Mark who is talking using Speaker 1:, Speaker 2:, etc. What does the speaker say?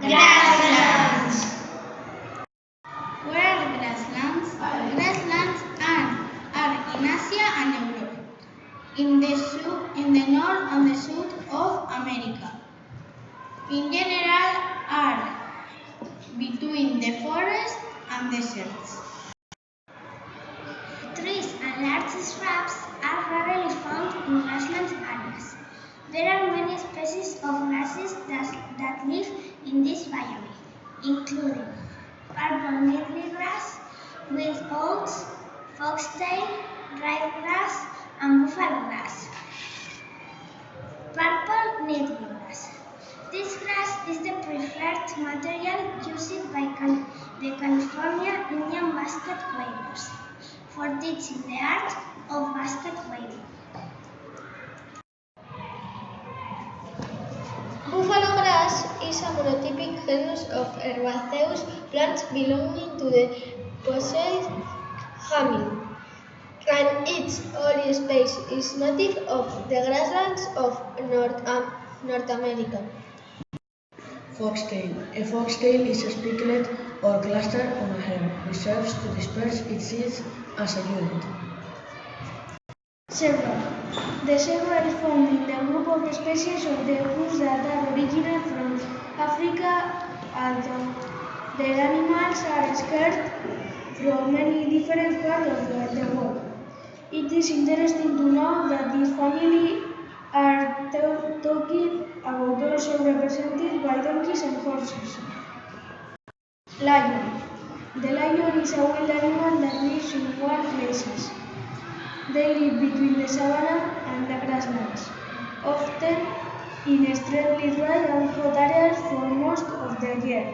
Speaker 1: Grasslands. Where are the grasslands? Grasslands are in Asia and Europe, in the north and the south of America. In general, are between the forest and deserts. Trees and large shrubs are rarely found in grassland areas. There are many species of grasses that live in this biome, including purple needlegrass, wild oats, foxtail, ryegrass, and buffalo grass. Purple needlegrass. This grass is the preferred material used by the California Indian basket weavers for teaching the art of basket weaving.
Speaker 2: Buffalo grass is a monotypic genus of herbaceous plants belonging to the Poaceae family, and its olive species is native of the grasslands of North America.
Speaker 3: Foxtail. A foxtail is a spikelet or cluster on a hair, which serves to disperse its seeds as a unit.
Speaker 4: Zebra. The zebra is found in the group of species of the genus that are original from Africa, although the animals are scattered from many different parts of the world. It is interesting to know that this family are talking about also represented by donkeys and horses. Lion. The lion is a wild animal that lives in warm places. They live between the savanna and the grasslands, often in extremely dry and hot areas for most of the year.